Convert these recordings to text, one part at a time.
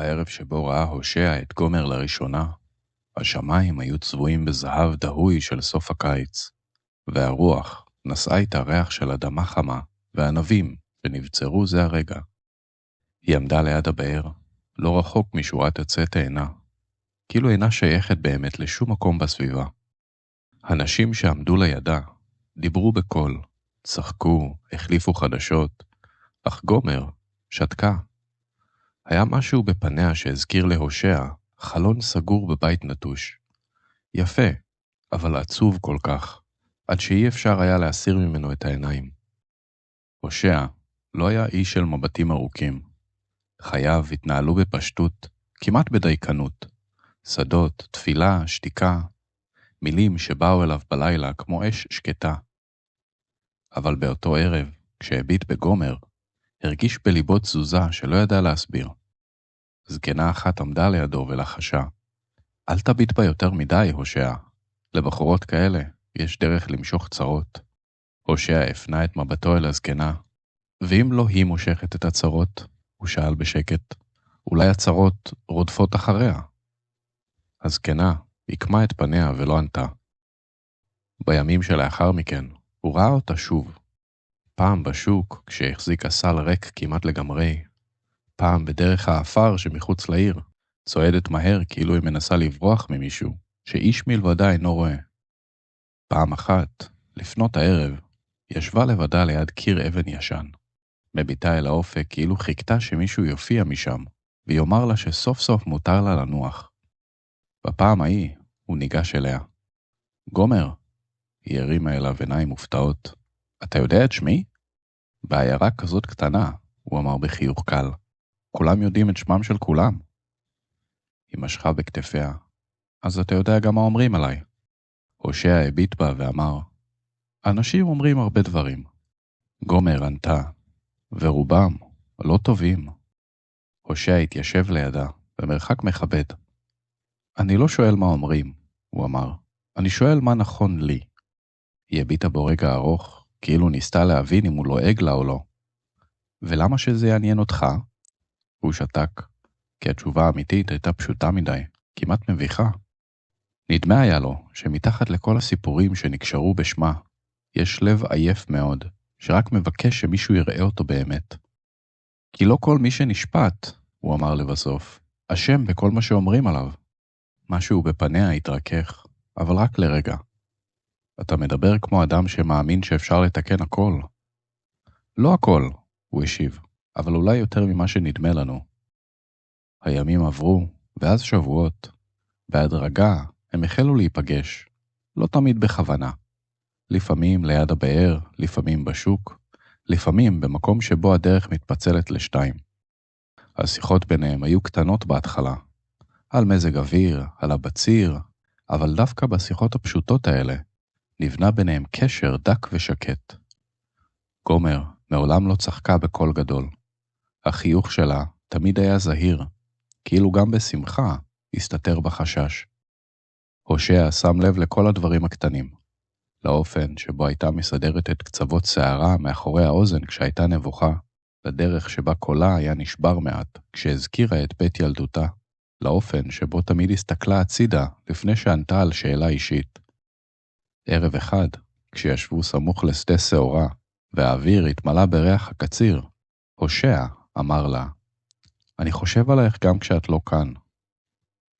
בערב שבו ראה הושע את גומר לראשונה, השמיים היו צבועים בזהב דהוי של סוף הקיץ, והרוח נשאה איתה ריח של אדמה חמה וענבים שנבצרו זה הרגע. היא עמדה ליד הבאר, לא רחוק משורת עצי תאנה, כאילו אינה שייכת באמת לשום מקום בסביבה. הנשים שעמדו לידה דיברו בקול, צחקו, החליפו חדשות, אך גומר שתקה. היה משהו בפניה שהזכיר להושע חלון סגור בבית נטוש. יפה, אבל עצוב כל כך, עד שאי אפשר היה להסיר ממנו את העיניים. הושע לא היה איש של מבטים ארוכים. חייו התנהלו בפשטות, כמעט בדייקנות. שדות, תפילה, שתיקה, מילים שבאו אליו בלילה כמו אש שקטה. אבל באותו ערב, כשהביט בגומר, הרגיש בליבו תזוזה שלא ידע להסביר. זקנה אחת עמדה לידו ולחשה, אל תביט בה יותר מדי, הושע. לבחורות כאלה יש דרך למשוך צרות. הושע הפנה את מבטו אל הזקנה, ואם לא היא מושכת את הצרות, הוא שאל בשקט, אולי הצרות רודפות אחריה. הזקנה עיקמה את פניה ולא ענתה. בימים שלאחר מכן, הוא ראה אותה שוב. פעם בשוק, כשהחזיקה סל ריק כמעט לגמרי, פעם בדרך האפר שמחוץ לעיר, צועדת מהר כאילו היא מנסה לברוח ממישהו, שאיש מלבדה אינו רואה. פעם אחת, לפנות הערב, ישבה לבדה ליד קיר אבן ישן, מביטה אל האופק כאילו חיכתה שמישהו יופיע משם, ויאמר לה שסוף סוף מותר לה לנוח. בפעם ההיא, הוא ניגש אליה. גומר, היא הרימה אליו עיניים מופתעות. אתה יודע את שמי? בעיירה כזאת קטנה, הוא אמר בחיוך קל. כולם יודעים את שמם של כולם. היא משכה בכתפיה. אז אתה יודע גם מה אומרים עליי. הושע הביט בה ואמר, אנשים אומרים הרבה דברים. גומר ענתה, ורובם לא טובים. הושע התיישב לידה, במרחק מכבד. אני לא שואל מה אומרים, הוא אמר. אני שואל מה נכון לי. היא הביטה בו רגע ארוך, כאילו ניסתה להבין אם הוא לועג לה או לא. ולמה שזה יעניין אותך? הוא שתק, כי התשובה האמיתית הייתה פשוטה מדי, כמעט מביכה. נדמה היה לו שמתחת לכל הסיפורים שנקשרו בשמה, יש לב עייף מאוד, שרק מבקש שמישהו יראה אותו באמת. כי לא כל מי שנשפט, הוא אמר לבסוף, אשם בכל מה שאומרים עליו. משהו בפניה התרכך, אבל רק לרגע. אתה מדבר כמו אדם שמאמין שאפשר לתקן הכל. לא הכל, הוא השיב, אבל אולי יותר ממה שנדמה לנו. הימים עברו, ואז שבועות. בהדרגה הם החלו להיפגש, לא תמיד בכוונה. לפעמים ליד הבאר, לפעמים בשוק, לפעמים במקום שבו הדרך מתפצלת לשתיים. השיחות ביניהם היו קטנות בהתחלה, על מזג אוויר, על הבציר, אבל דווקא בשיחות הפשוטות האלה, נבנה ביניהם קשר דק ושקט. גומר מעולם לא צחקה בקול גדול. החיוך שלה תמיד היה זהיר, כאילו גם בשמחה הסתתר בחשש. הושע שם לב לכל הדברים הקטנים, לאופן שבו הייתה מסדרת את קצוות שערה מאחורי האוזן כשהייתה נבוכה, לדרך שבה קולה היה נשבר מעט כשהזכירה את בית ילדותה, לאופן שבו תמיד הסתכלה הצידה לפני שענתה על שאלה אישית. ערב אחד, כשישבו סמוך לשדה שעורה, והאוויר התמלא בריח הקציר, הושע אמר לה, אני חושב עלייך גם כשאת לא כאן.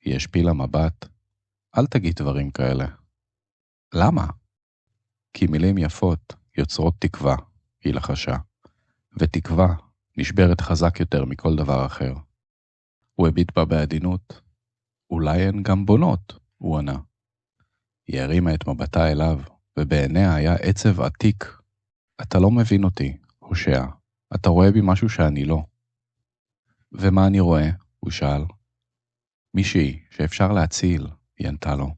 היא השפילה מבט, אל תגיד דברים כאלה. למה? כי מילים יפות יוצרות תקווה, היא לחשה, ותקווה נשברת חזק יותר מכל דבר אחר. הוא הביט בה בעדינות, אולי הן גם בונות, הוא ענה. היא הרימה את מבטה אליו, ובעיניה היה עצב עתיק. אתה לא מבין אותי, הושע. אתה רואה בי משהו שאני לא. ומה אני רואה? הוא שאל. מישהי שאפשר להציל, היא ענתה לו.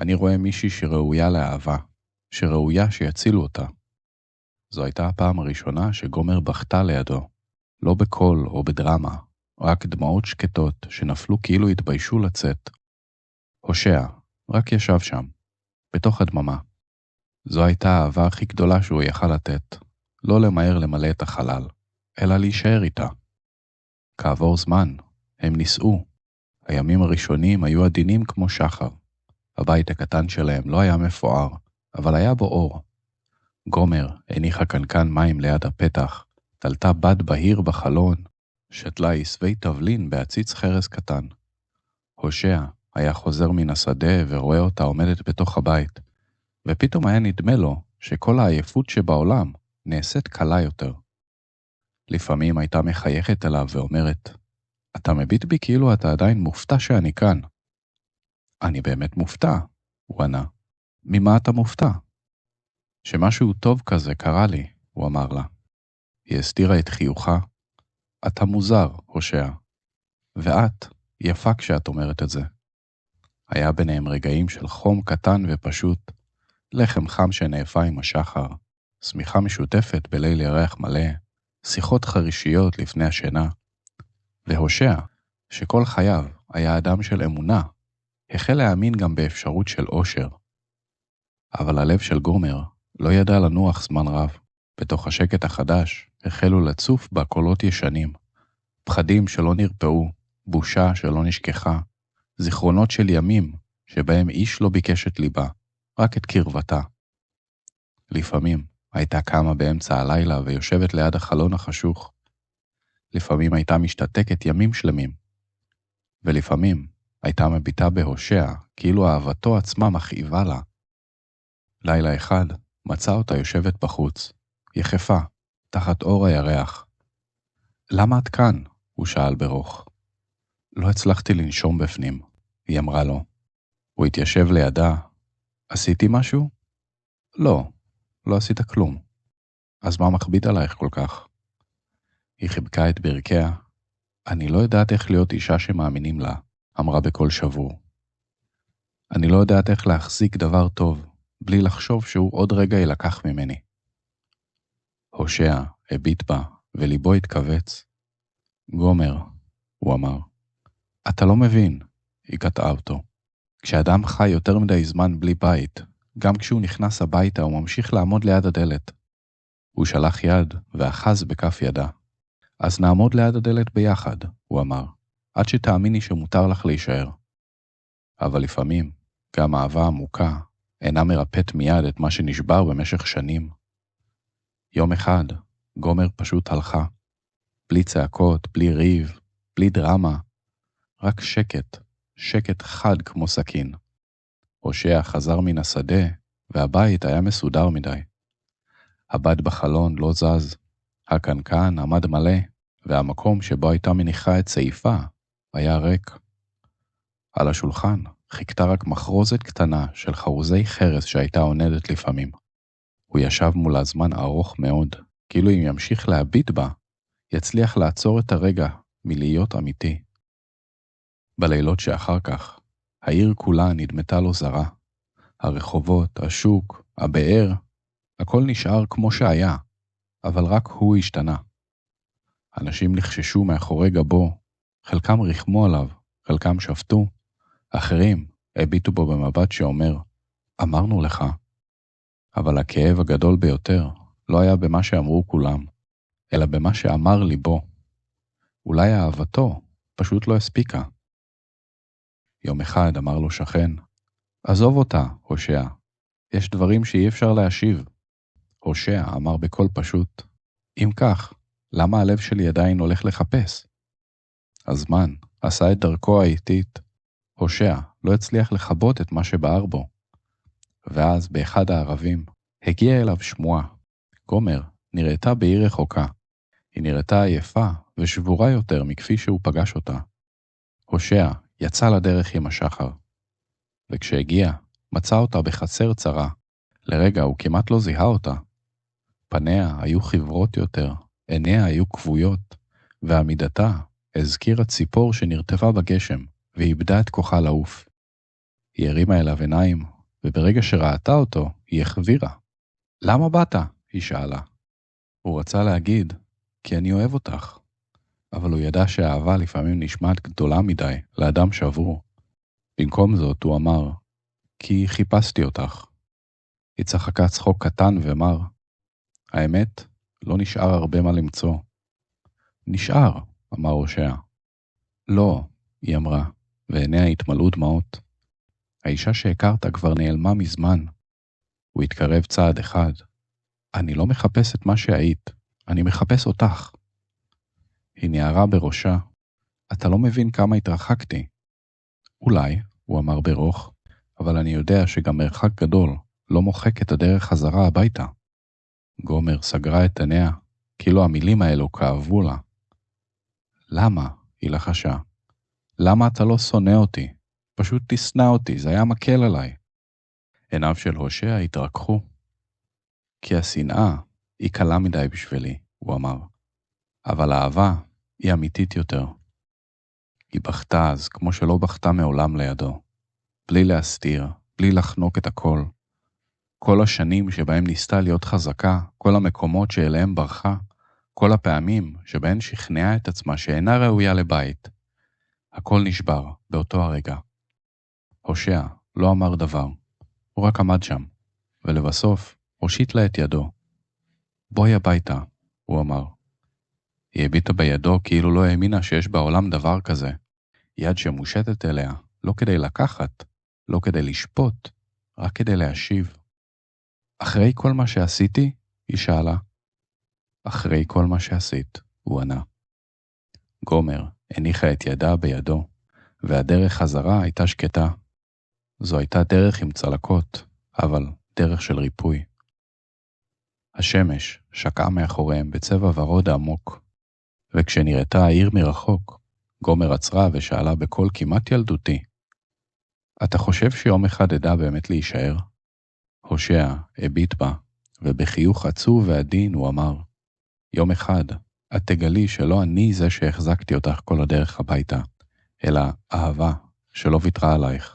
אני רואה מישהי שראויה לאהבה, שראויה שיצילו אותה. זו הייתה הפעם הראשונה שגומר בכתה לידו, לא בקול או בדרמה, רק דמעות שקטות שנפלו כאילו התביישו לצאת. הושע רק ישב שם, בתוך הדממה. זו הייתה האהבה הכי גדולה שהוא יכל לתת, לא למהר למלא את החלל, אלא להישאר איתה. כעבור זמן, הם ניסו. הימים הראשונים היו עדינים כמו שחר. הבית הקטן שלהם לא היה מפואר, אבל היה בו אור. גומר הניחה קנקן מים ליד הפתח, תלתה בד בהיר בחלון, שתלה עשבי תבלין בעציץ חרס קטן. הושע היה חוזר מן השדה ורואה אותה עומדת בתוך הבית, ופתאום היה נדמה לו שכל העייפות שבעולם נעשית קלה יותר. לפעמים הייתה מחייכת אליו ואומרת, אתה מביט בי כאילו אתה עדיין מופתע שאני כאן. אני באמת מופתע, הוא ענה. ממה אתה מופתע? שמשהו טוב כזה קרה לי, הוא אמר לה. היא הסתירה את חיוכה. אתה מוזר, הושע. ואת יפה כשאת אומרת את זה. היה ביניהם רגעים של חום קטן ופשוט, לחם חם שנאפה עם השחר, שמיכה משותפת בליל ירח מלא, שיחות חרישיות לפני השינה. והושע, שכל חייו היה אדם של אמונה, החל להאמין גם באפשרות של אושר. אבל הלב של גומר לא ידע לנוח זמן רב. בתוך השקט החדש החלו לצוף בה קולות ישנים, פחדים שלא נרפאו, בושה שלא נשכחה, זיכרונות של ימים שבהם איש לא ביקש את ליבה, רק את קרבתה. לפעמים הייתה קמה באמצע הלילה ויושבת ליד החלון החשוך. לפעמים הייתה משתתקת ימים שלמים. ולפעמים הייתה מביטה בהושע כאילו אהבתו עצמה מכאיבה לה. לילה אחד מצא אותה יושבת בחוץ, יחפה, תחת אור הירח. למה את כאן? הוא שאל ברוך. לא הצלחתי לנשום בפנים, היא אמרה לו. הוא התיישב לידה. עשיתי משהו? לא, לא עשית כלום. אז מה מכביד עלייך כל כך? היא חיבקה את ברכיה. אני לא יודעת איך להיות אישה שמאמינים לה, אמרה בקול שבור. אני לא יודעת איך להחזיק דבר טוב, בלי לחשוב שהוא עוד רגע ילקח ממני. הושע הביט בה, וליבו התכווץ. גומר, הוא אמר. אתה לא מבין, היא קטעה אותו. כשאדם חי יותר מדי זמן בלי בית, גם כשהוא נכנס הביתה הוא ממשיך לעמוד ליד הדלת. הוא שלח יד ואחז בכף ידה. אז נעמוד ליד הדלת ביחד, הוא אמר, עד שתאמיני שמותר לך להישאר. אבל לפעמים, גם אהבה עמוקה, אינה מרפאת מיד את מה שנשבר במשך שנים. יום אחד, גומר פשוט הלכה. בלי צעקות, בלי ריב, בלי דרמה. רק שקט, שקט חד כמו סכין. הושע חזר מן השדה, והבית היה מסודר מדי. הבד בחלון לא זז. הקנקן עמד מלא, והמקום שבו הייתה מניחה את סעיפה היה ריק. על השולחן חיכתה רק מחרוזת קטנה של חרוזי חרס שהייתה עונדת לפעמים. הוא ישב מולה זמן ארוך מאוד, כאילו אם ימשיך להביט בה, יצליח לעצור את הרגע מלהיות אמיתי. בלילות שאחר כך, העיר כולה נדמתה לו זרה. הרחובות, השוק, הבאר, הכל נשאר כמו שהיה, אבל רק הוא השתנה. אנשים לחששו מאחורי גבו, חלקם ריחמו עליו, חלקם שפטו, אחרים הביטו בו במבט שאומר, אמרנו לך. אבל הכאב הגדול ביותר לא היה במה שאמרו כולם, אלא במה שאמר ליבו. אולי אהבתו פשוט לא הספיקה. יום אחד אמר לו שכן, עזוב אותה, הושע, יש דברים שאי אפשר להשיב. הושע אמר בקול פשוט, אם כך, למה הלב שלי עדיין הולך לחפש? הזמן עשה את דרכו האיטית. הושע לא הצליח לחבות את מה שבער בו. ואז באחד הערבים הגיע אליו שמועה. גומר נראתה בעיר רחוקה. היא נראתה עייפה ושבורה יותר מכפי שהוא פגש אותה. הושע יצא לדרך עם השחר. וכשהגיע, מצא אותה בחצר צרה. לרגע הוא כמעט לא זיהה אותה. פניה היו חברות יותר, עיניה היו כבויות, ועמידתה הזכירה ציפור שנרטבה בגשם, ואיבדה את כוחה לעוף. היא הרימה אליו עיניים, וברגע שראתה אותו, היא החבירה. למה באת? היא שאלה. הוא רצה להגיד, כי אני אוהב אותך. אבל הוא ידע שהאהבה לפעמים נשמעת גדולה מדי לאדם שבור. במקום זאת הוא אמר, כי חיפשתי אותך. היא צחקה צחוק קטן ואמר, האמת, לא נשאר הרבה מה למצוא. נשאר, אמר הושע. לא, היא אמרה, ועיניה התמלאו דמעות. האישה שהכרת כבר נעלמה מזמן. הוא התקרב צעד אחד. אני לא מחפש את מה שהיית, אני מחפש אותך. היא נערה בראשה. אתה לא מבין כמה התרחקתי. אולי, הוא אמר ברוך, אבל אני יודע שגם מרחק גדול לא מוחק את הדרך חזרה הביתה. גומר סגרה את עיניה, כאילו המילים האלו כאבו לה. למה? היא לחשה. למה אתה לא שונא אותי? פשוט תשנא אותי, זה היה מקל עליי. עיניו של הושע התרככו. כי השנאה היא קלה מדי בשבילי, הוא אמר. אבל האהבה היא אמיתית יותר. היא בכתה אז כמו שלא בכתה מעולם לידו. בלי להסתיר, בלי לחנוק את הכל. כל השנים שבהם ניסתה להיות חזקה, כל המקומות שאליהם ברחה, כל הפעמים שבהן שכנעה את עצמה שאינה ראויה לבית. הכל נשבר באותו הרגע. הושע לא אמר דבר, הוא רק עמד שם, ולבסוף הושיט לה את ידו. בואי הביתה, הוא אמר. היא הביטה בידו כאילו לא האמינה שיש בעולם דבר כזה. יד שמושטת אליה, לא כדי לקחת, לא כדי לשפוט, רק כדי להשיב. אחרי כל מה שעשיתי, היא שאלה. אחרי כל מה שעשית, הוא ענה. גומר הניחה את ידה בידו, והדרך חזרה הייתה שקטה. זו הייתה דרך עם צלקות, אבל דרך של ריפוי. השמש שקעה מאחוריהם בצבע ורוד עמוק, וכשנראתה העיר מרחוק, גומר עצרה ושאלה בקול כמעט ילדותי. אתה חושב שיום אחד אדע באמת להישאר? הושע הביט בה, ובחיוך עצוב ועדין הוא אמר, יום אחד את תגלי שלא אני זה שהחזקתי אותך כל הדרך הביתה, אלא אהבה שלא ויתרה עלייך.